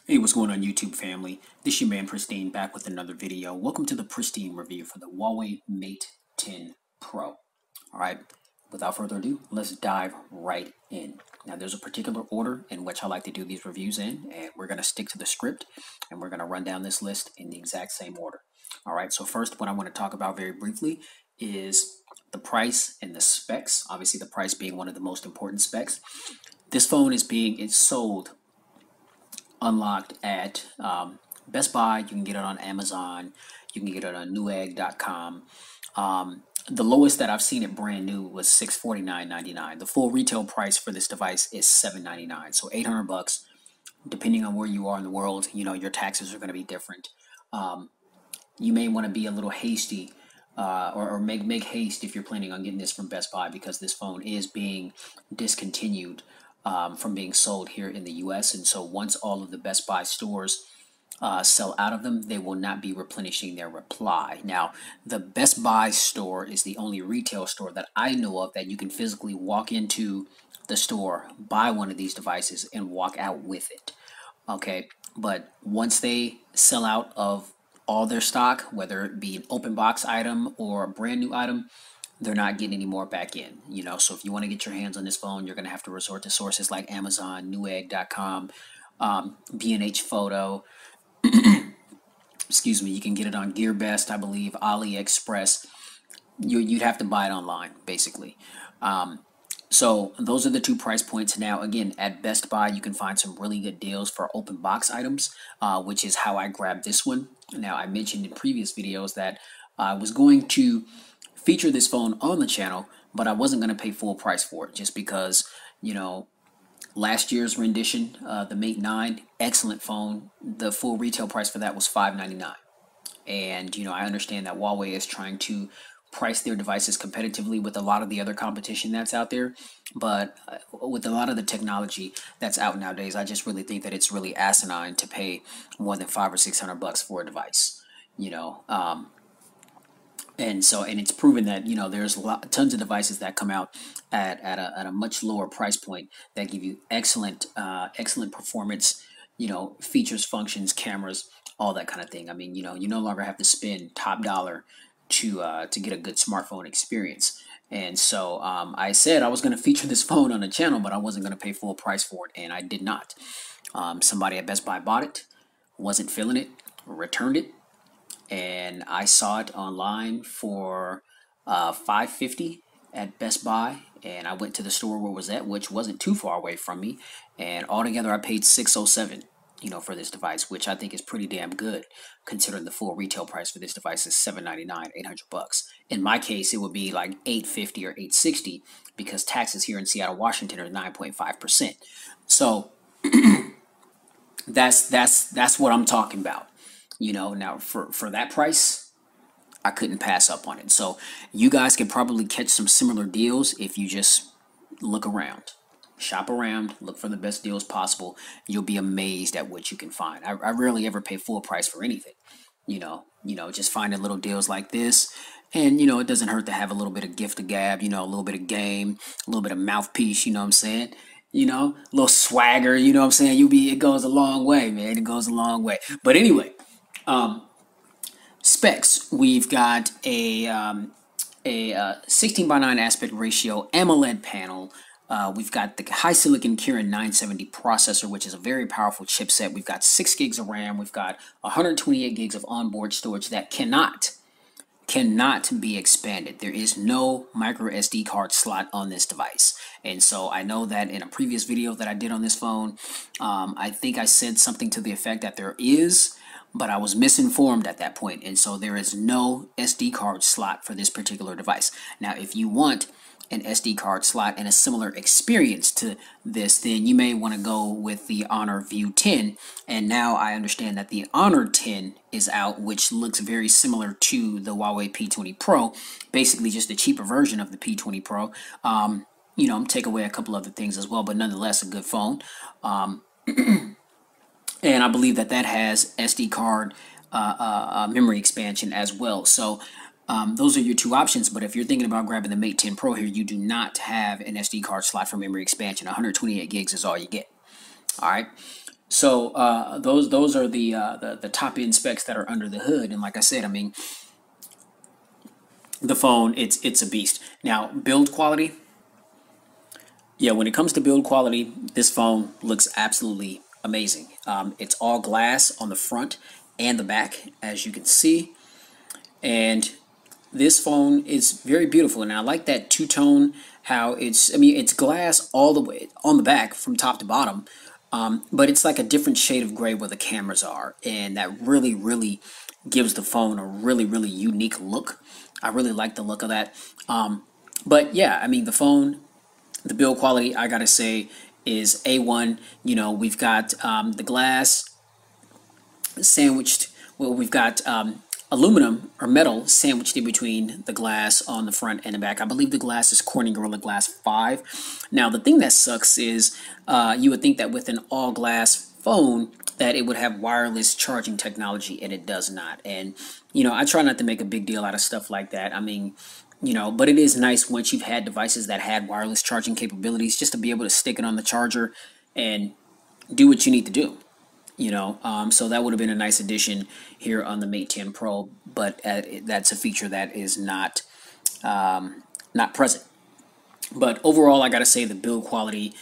Hey, what's going on, YouTube family? This is your man Pristine back with another video. Welcome to the Pristine review for the Huawei Mate 10 Pro. All right, without further ado, let's dive right in. Now, there's a particular order in which I like to do these reviews in, and we're going to stick to the script, and we're going to run down this list in the exact same order. All right, so first, what I want to talk about very briefly is the price and the specs. Obviously, the price being one of the most important specs. This phone is sold unlocked at Best Buy. You can get it on Amazon. You can get it on Newegg.com. The lowest that I've seen it brand new was $649.99. The full retail price for this device is $799. So $800. Depending on where you are in the world, you know your taxes are going to be different. You may want to be a little hasty or make haste if you're planning on getting this from Best Buy, because this phone is being discontinued from being sold here in the US. And so once all of the Best Buy stores sell out of them, they will not be replenishing their supply. Now, the Best Buy store is the only retail store that I know of that you can physically walk into the store, buy one of these devices, and walk out with it. Okay, but once they sell out of all their stock, whether it be an open box item or a brand new item, they're not getting any more back in. So if you want to get your hands on this phone, you're going to have to resort to sources like Amazon, Newegg.com, B&H Photo. Excuse me. You can get it on GearBest, I believe, AliExpress. You'd have to buy it online, basically. So those are the two price points. Now, again, at Best Buy, you can find some really good deals for open box items, which is how I grabbed this one. Now, I mentioned in previous videos that I was going to feature this phone on the channel, but I wasn't going to pay full price for it, just because, last year's rendition, the Mate 9, excellent phone. The full retail price for that was $599. And, I understand that Huawei is trying to price their devices competitively with a lot of the other competition that's out there. But with a lot of the technology that's out nowadays, I just really think that it's really asinine to pay more than $500 or $600 for a device, and it's proven that there's tons of devices that come out at a much lower price point that give you excellent performance, features, functions, cameras, all that kind of thing. I mean, you no longer have to spend top dollar to get a good smartphone experience. And so I said I was going to feature this phone on the channel, but I wasn't going to pay full price for it, and I did not. Somebody at Best Buy bought it, wasn't feeling it, returned it, and I saw it online for $550 at Best Buy, and I went to the store where it was at, which wasn't too far away from me, and altogether I paid $607, for this device, which I think is pretty damn good, considering the full retail price for this device is $799, $800. In my case, it would be like $850 or $860, because taxes here in Seattle, Washington are 9.5%. So that's what I'm talking about. Now for that price, I couldn't pass up on it. So you guys can probably catch some similar deals if you just look around, shop around, look for the best deals possible. You'll be amazed at what you can find. I rarely ever pay full price for anything. Just finding little deals like this. And, it doesn't hurt to have a little bit of gift of gab, a little bit of game, a little bit of mouthpiece, you know what I'm saying? A little swagger, you know what I'm saying? It goes a long way, man. It goes a long way. But anyway, specs. We've got a 16:9 aspect ratio AMOLED panel. We've got the high silicon Kirin 970 processor, which is a very powerful chipset. We've got 6 gigs of RAM. We've got 128 gigs of onboard storage that cannot be expanded. There is no micro SD card slot on this device. And so I know that in a previous video that I did on this phone, I think I said something to the effect that there is, but I was misinformed at that point. And so there is no SD card slot for this particular device. Now, if you want an SD card slot and a similar experience to this, then you may want to go with the Honor View 10. And now I understand that the Honor 10 is out, which looks very similar to the Huawei P20 Pro, basically just a cheaper version of the P20 Pro. Take away a couple other things as well, but nonetheless a good phone. And I believe that has SD card memory expansion as well. So those are your two options. But if you're thinking about grabbing the Mate 10 Pro here, you do not have an SD card slot for memory expansion. 128 gigs is all you get. All right. So those are the top end specs that are under the hood. And like I said, I mean, the phone, it's a beast. Now, build quality. Yeah, when it comes to build quality, this phone looks absolutely amazing. It's all glass on the front and the back, as you can see. And this phone is very beautiful. And I like that two-tone, how it's, I mean, it's glass all the way on the back from top to bottom. But it's like a different shade of gray where the cameras are. And that really, really gives the phone a really, really unique look. I really like the look of that. But yeah, I mean, the phone, the build quality, I gotta say, is A1. You know, we've got the glass sandwiched, well, we've got aluminum or metal sandwiched in between the glass on the front and the back. I believe the glass is Corning Gorilla Glass 5. Now, the thing that sucks is you would think that with an all-glass phone that it would have wireless charging technology, and it does not. And, you know, I try not to make a big deal out of stuff like that. I mean, you know, but it is nice once you've had devices that had wireless charging capabilities just to be able to stick it on the charger and do what you need to do. You know, so that would have been a nice addition here on the Mate 10 Pro, but that's a feature that is not present. But overall, I gotta say the build quality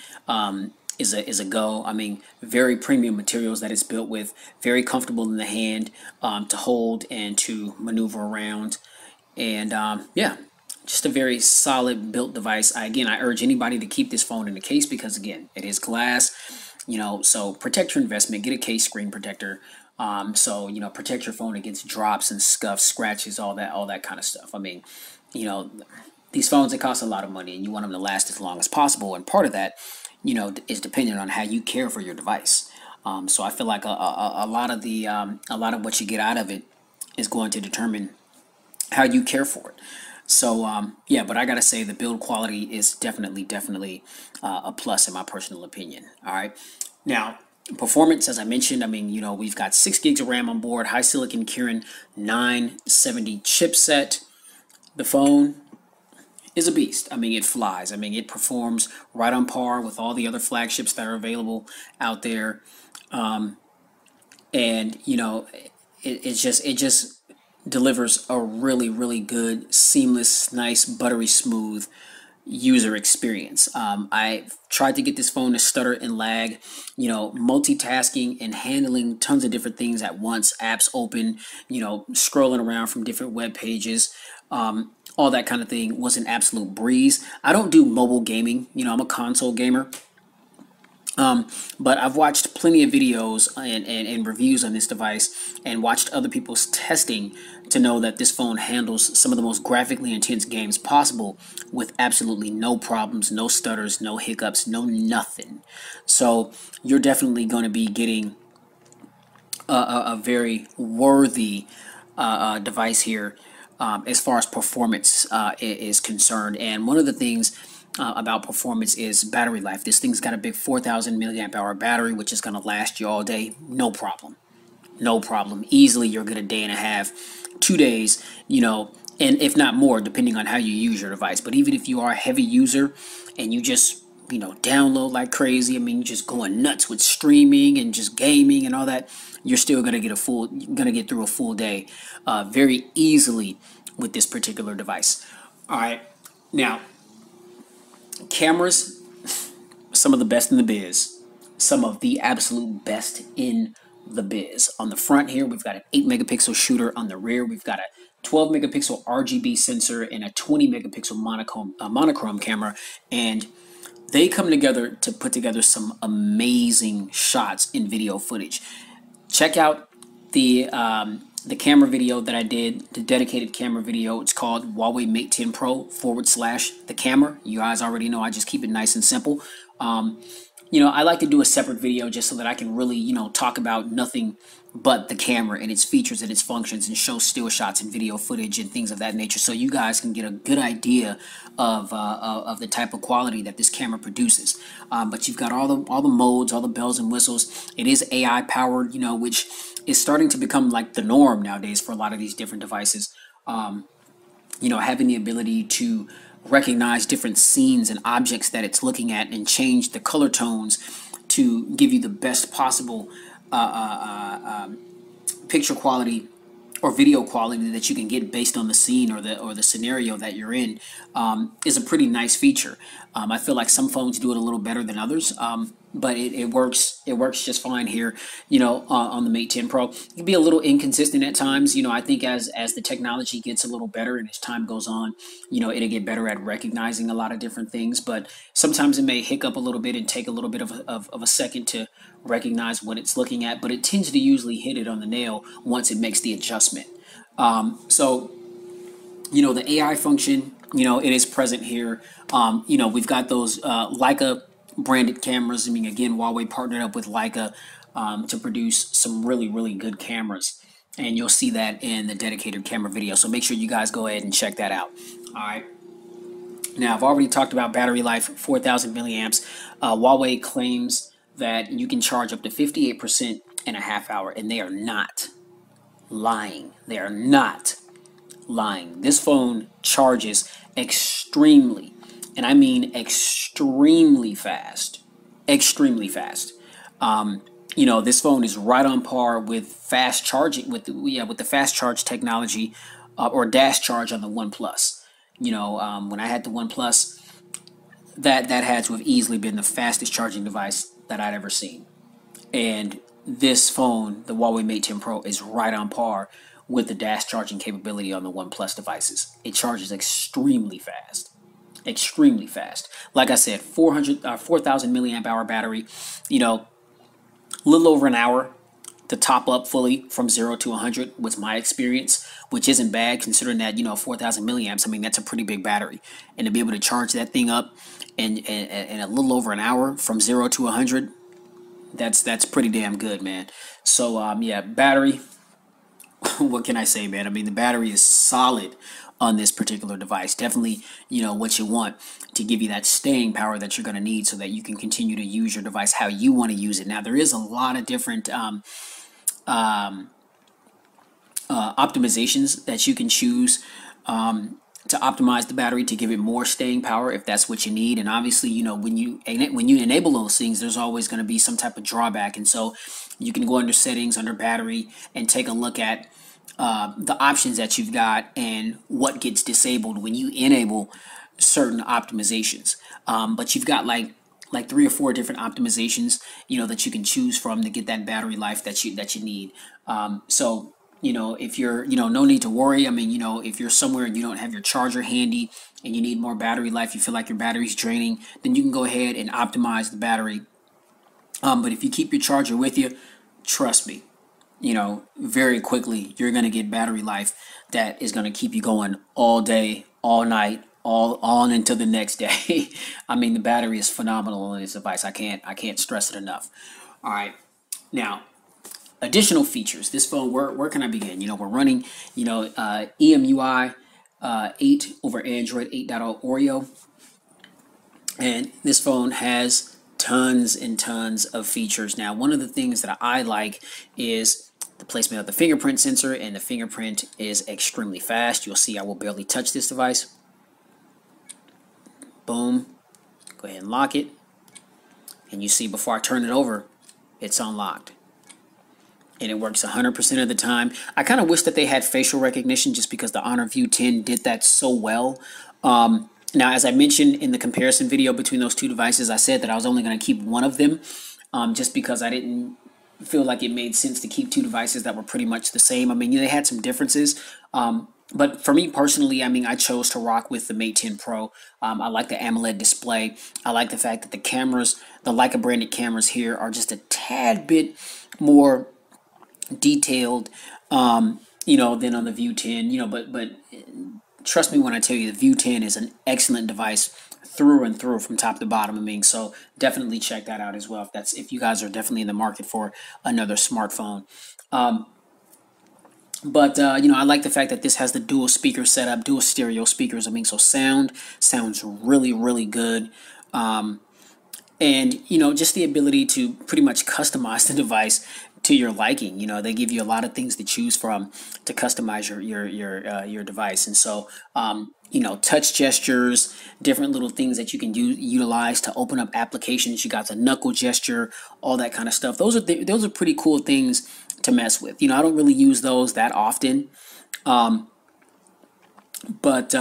is a go. I mean, very premium materials that it's built with, very comfortable in the hand to hold and to maneuver around, and yeah, just a very solid built device. Again, I urge anybody to keep this phone in the case because again, it is glass. You know, so protect your investment. Get a case screen protector. So you know, protect your phone against drops and scuffs, scratches, all that kind of stuff. I mean, you know, these phones, they cost a lot of money, and you want them to last as long as possible. And part of that, you know, is dependent on how you care for your device. So I feel like a lot of the a lot of what you get out of it is going to determine how you care for it. So yeah, but I gotta say the build quality is definitely a plus in my personal opinion. All right, now performance, as I mentioned, I mean, you know, we've got 6 gigs of RAM on board, high silicon Kirin 970 chipset. The phone is a beast. I mean, it flies. I mean, it performs right on par with all the other flagships that are available out there. And you know, it just delivers a really good, seamless, nice, buttery smooth user experience. I tried to get this phone to stutter and lag, you know, multitasking and handling tons of different things at once, apps open, you know, scrolling around from different web pages, all that kind of thing was an absolute breeze. I don't do mobile gaming, you know, I'm a console gamer. But I've watched plenty of videos and reviews on this device and watched other people's testing to know that this phone handles some of the most graphically intense games possible with absolutely no problems, no stutters, no hiccups, no nothing. So you're definitely going to be getting a very worthy device here as far as performance is concerned. And one of the things about performance is battery life. This thing's got a big 4,000 milliamp hour battery, which is going to last you all day. No problem. No problem. Easily, you're good a day and a half, 2 days, you know, and if not more, depending on how you use your device. But even if you are a heavy user and you just, you know, download like crazy, I mean, you're just going nuts with streaming and just gaming and all that, you're still going to get through a full day very easily with this particular device. All right. Now, cameras, some of the best in the biz, some of the absolute best in the biz. On the front here, we've got an 8 megapixel shooter. On the rear, we've got a 12 megapixel RGB sensor and a 20 megapixel monochrome camera, and they come together to put together some amazing shots in video footage. Check out the camera video that I did, the dedicated camera video. It's called Huawei Mate 10 Pro / the camera. You guys already know I just keep it nice and simple. You know, I like to do a separate video just so that I can really, you know, talk about nothing but the camera and its features and its functions and show still shots and video footage and things of that nature, so you guys can get a good idea of the type of quality that this camera produces. But you've got all the modes, all the bells and whistles. It is AI powered, you know, which is starting to become like the norm nowadays for a lot of these different devices. You know, having the ability to recognize different scenes and objects that it's looking at and change the color tones to give you the best possible picture quality or video quality that you can get based on the scene or the scenario that you're in, is a pretty nice feature. I feel like some phones do it a little better than others, but it works just fine here. On the Mate 10 Pro, it can be a little inconsistent at times. I think as the technology gets a little better and as time goes on, it'll get better at recognizing a lot of different things. But sometimes it may hiccup a little bit and take a little bit of a second to recognize what it's looking at, but it tends to usually hit it on the nail once it makes the adjustment. So the AI function, it is present here. We've got those Leica branded cameras. I mean, again, Huawei partnered up with Leica to produce some really, really good cameras. And you'll see that in the dedicated camera video. So make sure you guys go ahead and check that out. All right. Now, I've already talked about battery life, 4,000 milliamps. Huawei claims that you can charge up to 58% in a half hour, and they are not lying. They are not lying. This phone charges extremely, and I mean extremely fast. Extremely fast. This phone is right on par with fast charging, with the fast charge technology, or dash charge on the OnePlus. When I had the OnePlus, that had to have easily been the fastest charging device that I'd ever seen. And this phone, the Huawei Mate 10 Pro, is right on par with the dash charging capability on the OnePlus devices. It charges extremely fast. Extremely fast. Like I said, 4,000 milliamp hour battery, a little over an hour to top up fully from 0 to 100 was my experience, which isn't bad considering that 4,000 milliamps. I mean, that's a pretty big battery, and to be able to charge that thing up in a little over an hour from 0 to 100, that's pretty damn good, man. So yeah, battery. What can I say, man? I mean, the battery is solid on this particular device. Definitely, what you want to give you that staying power that you're going to need so that you can continue to use your device how you want to use it. Now, there is a lot of different optimizations that you can choose to optimize the battery to give it more staying power if that's what you need. And obviously, when you enable those things, there's always going to be some type of drawback. And so you can go under settings, under battery, and take a look at the options that you've got and what gets disabled when you enable certain optimizations. But you've got like 3 or 4 different optimizations, that you can choose from to get that battery life that you need. So if you're, no need to worry. I mean, if you're somewhere and you don't have your charger handy and you need more battery life, you feel like your battery's draining, then you can go ahead and optimize the battery. But if you keep your charger with you, trust me, very quickly, you're going to get battery life that is going to keep you going all day, all night, all on into the next day. I mean, the battery is phenomenal on this device. I can't stress it enough. All right. Now, additional features. This phone, where can I begin? We're running, EMUI 8 over Android 8.0 Oreo. And this phone has tons and tons of features. Now, one of the things that I like is the placement of the fingerprint sensor, and the fingerprint is extremely fast. You'll see I will barely touch this device. Boom. Go ahead and lock it. And you see before I turn it over, it's unlocked. And it works 100% of the time. I kind of wish that they had facial recognition just because the Honor View 10 did that so well. Now, as I mentioned in the comparison video between those two devices, I said that I was only going to keep one of them just because I didn't feel like it made sense to keep two devices that were pretty much the same. I mean, they had some differences. But for me personally, I mean, I chose to rock with the Mate 10 Pro. I like the AMOLED display. I like the fact that the cameras, the Leica branded cameras here, are just a tad bit more detailed, than on the View 10. But trust me when I tell you, the View 10 is an excellent device through and through from top to bottom. I mean, so definitely check that out as well if you guys are definitely in the market for another smartphone. But I like the fact that this has the dual speaker setup, dual stereo speakers. I mean, so sounds really, really good. And just the ability to pretty much customize the device to your liking. They give you a lot of things to choose from to customize your device. And so touch gestures, different little things that you can utilize to open up applications. You got the knuckle gesture, all that kind of stuff. Those are pretty cool things to mess with. I don't really use those that often, but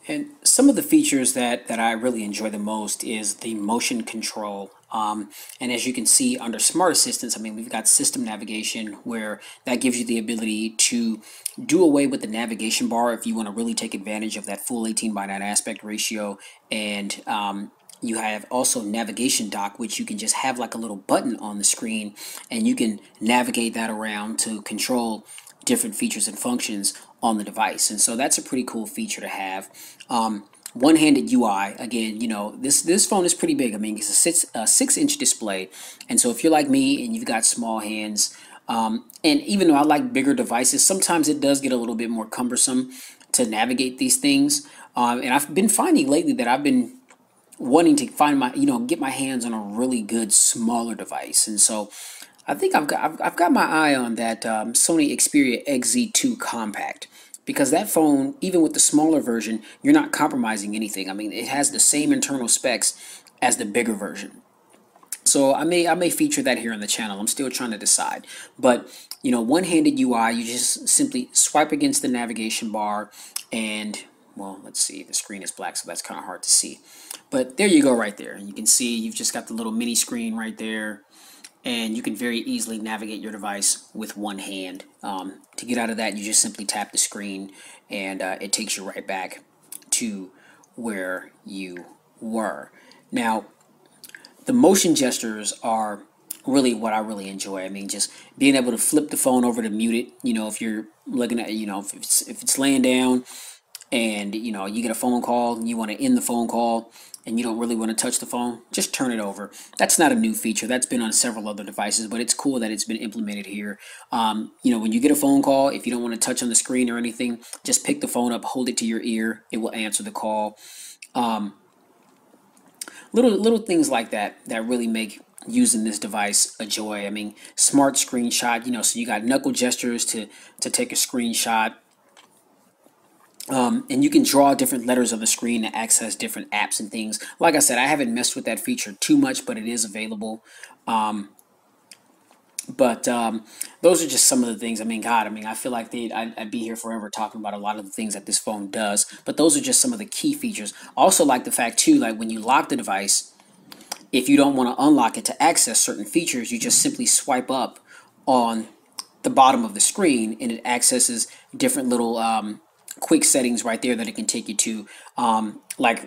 and some of the features that I really enjoy the most is the motion control. And as you can see under Smart Assistants, we've got system navigation where that gives you the ability to do away with the navigation bar if you want to really take advantage of that full 18:9 aspect ratio. And you have also navigation dock, which you can just have like a little button on the screen and you can navigate that around to control different features and functions on the device. And so that's a pretty cool feature to have. One-handed UI, again, this phone is pretty big. It's a 6-inch display. And so if you're like me and you've got small hands, and even though I like bigger devices, sometimes it does get a little bit more cumbersome to navigate these things. And I've been finding lately that I've been wanting to get my hands on a really good smaller device. And so I think I've got my eye on that Sony Xperia XZ2 Compact, because that phone, even with the smaller version, you're not compromising anything. It has the same internal specs as the bigger version. So I may feature that here on the channel. I'm still trying to decide. But one-handed UI, you just simply swipe against the navigation bar and, well, let's see, the screen is black, so that's kind of hard to see. But there you go right there. You can see you've just got the little mini screen right there. And you can very easily navigate your device with one hand. To get out of that, you just simply tap the screen and it takes you right back to where you were. Now, the motion gestures are really what I really enjoy. Just being able to flip the phone over to mute it. If you're looking at, if it's laying down and you get a phone call and you want to end the phone call and you don't really want to touch the phone, just turn it over. That's not a new feature. That's been on several other devices, but it's cool that it's been implemented here. When you get a phone call, if you don't want to touch on the screen or anything, just pick the phone up, hold it to your ear. It will answer the call. Little things like that really make using this device a joy. Smart screenshot, so you got knuckle gestures to take a screenshot. And you can draw different letters on the screen to access different apps and things. Like I said, I haven't messed with that feature too much, but it is available. But those are just some of the things. I feel like I'd be here forever talking about a lot of the things that this phone does. But those are just some of the key features. Also, like the fact too, like when you lock the device, if you don't want to unlock it to access certain features, you just simply swipe up on the bottom of the screen, and it accesses different little quick settings right there that it can take you to. Like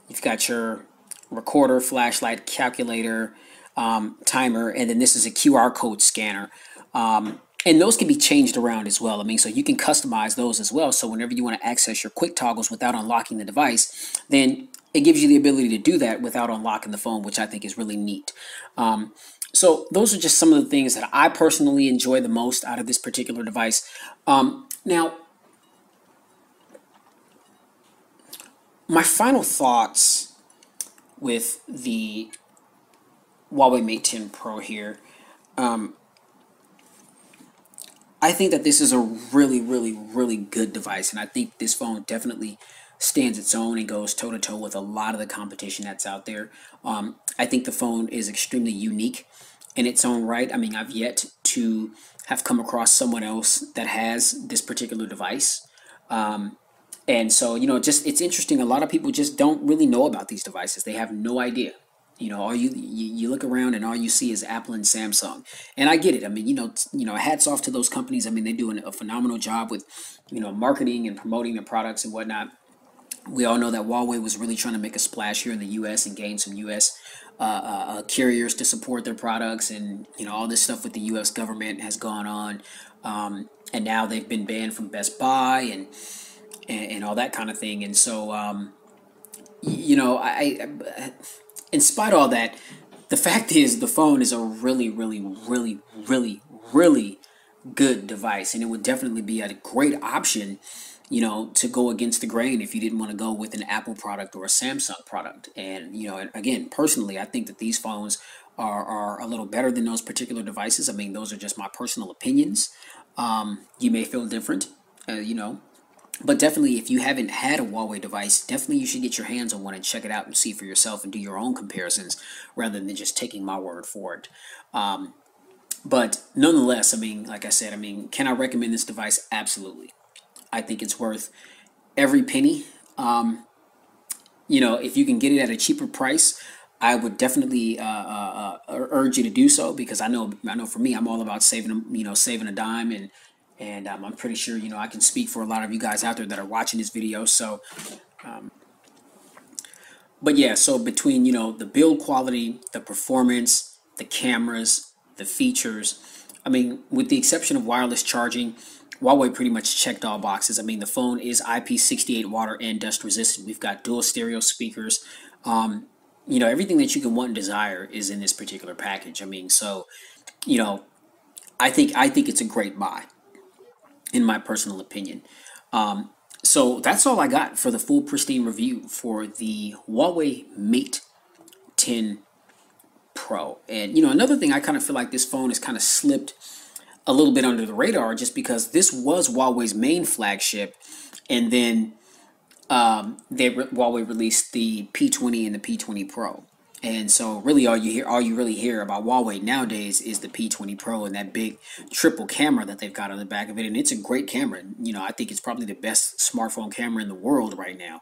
you've got your recorder, flashlight, calculator, timer, and then this is a QR code scanner. And those can be changed around as well. So you can customize those as well. So whenever you want to access your quick toggles without unlocking the device, then it gives you the ability to do that without unlocking the phone, which I think is really neat. So those are just some of the things that I personally enjoy the most out of this particular device. Now, my final thoughts with the Huawei Mate 10 Pro here. I think that this is a really, really, really good device, and I think this phone definitely stands its own and goes toe-to-toe with a lot of the competition that's out there. I think the phone is extremely unique in its own right. I've yet to have come across someone else that has this particular device. And so, it's interesting. A lot of people just don't really know about these devices. They have no idea. All you look around and all you see is Apple and Samsung. And I get it. Hats off to those companies. They're doing a phenomenal job with, marketing and promoting their products and whatnot. We all know that Huawei was really trying to make a splash here in the U.S. and gain some U.S. Carriers to support their products, and all this stuff with the U.S. government has gone on, and now they've been banned from Best Buy and all that kind of thing. And so, in spite of all that, the fact is the phone is a really, really, really, really, really good device, and it would definitely be a great option, to go against the grain if you didn't want to go with an Apple product or a Samsung product. And, and again, personally, I think that these phones are a little better than those particular devices. Those are just my personal opinions. You may feel different, you know, but definitely if you haven't had a Huawei device, definitely you should get your hands on one and check it out and see for yourself and do your own comparisons rather than just taking my word for it. But nonetheless, I mean, like I said, I mean, can I recommend this device? Absolutely. I think it's worth every penny. You know, if you can get it at a cheaper price, I would definitely urge you to do so because I know for me, I'm all about saving, you know, saving a dime and I'm pretty sure, you know, I can speak for a lot of you guys out there that are watching this video. So, but yeah, so between, you know, the build quality, the performance, the cameras, the features, I mean, with the exception of wireless charging, Huawei pretty much checked all boxes. I mean, the phone is IP68 water and dust resistant. We've got dual stereo speakers. You know, everything that you can want and desire is in this particular package. I mean, so, you know, I think it's a great buy in my personal opinion. So that's all I got for the full pristine review for the Huawei Mate 10 Pro. And you know, another thing I kind of feel like this phone has kind of slipped a little bit under the radar just because this was Huawei's main flagship, and then Huawei released the P20 and the P20 Pro. And so really all you really hear about Huawei nowadays is the P20 Pro and that big triple camera that they've got on the back of it. And it's a great camera. You know, I think it's probably the best smartphone camera in the world right now.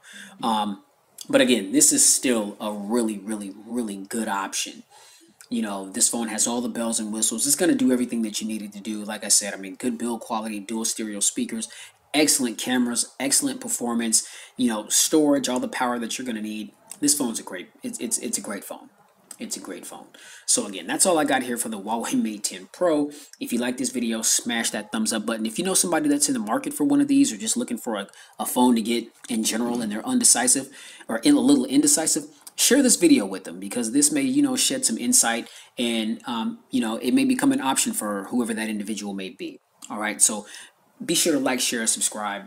But again, this is still a really, really, really good option. You know, this phone has all the bells and whistles. It's going to do everything that you needed to do. Like I said, I mean, good build quality, dual stereo speakers, excellent cameras, excellent performance, you know, storage, all the power that you're going to need. This phone's a great, it's a great phone. It's a great phone. So again, that's all I got here for the Huawei Mate 10 Pro. If you like this video, smash that thumbs up button. If you know somebody that's in the market for one of these or just looking for a phone to get in general and they're undecisive or a little indecisive, share this video with them because this may, you know, shed some insight and, you know, it may become an option for whoever that individual may be. All right. So be sure to like, share, subscribe.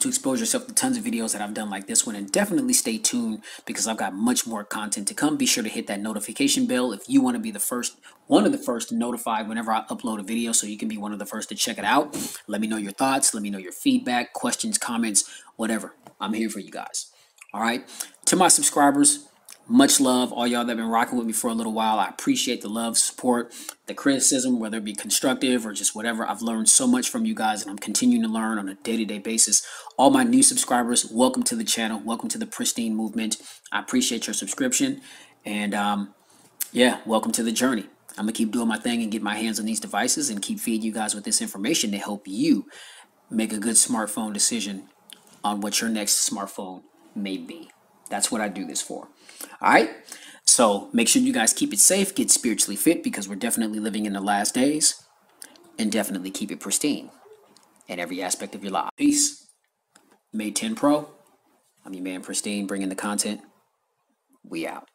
To expose yourself to tons of videos that I've done like this one, and definitely stay tuned because I've got much more content to come. Be sure to hit that notification bell if you want to be one of the first to notify whenever I upload a video, so you can be one of the first to check it out. Let me know your thoughts, let me know your feedback, questions, comments, whatever. I'm here for you guys. All right, to my subscribers, much love, all y'all that have been rocking with me for a little while. I appreciate the love, support, the criticism, whether it be constructive or just whatever. I've learned so much from you guys, and I'm continuing to learn on a day-to-day basis. All my new subscribers, welcome to the channel. Welcome to the Pristine movement. I appreciate your subscription, and yeah, welcome to the journey. I'm going to keep doing my thing and get my hands on these devices and keep feeding you guys with this information to help you make a good smartphone decision on what your next smartphone may be. That's what I do this for. All right. So make sure you guys keep it safe, get spiritually fit because we're definitely living in the last days, and definitely keep it pristine in every aspect of your life. Peace. Mate 10 Pro. I'm your man Pristine, bringing the content. We out.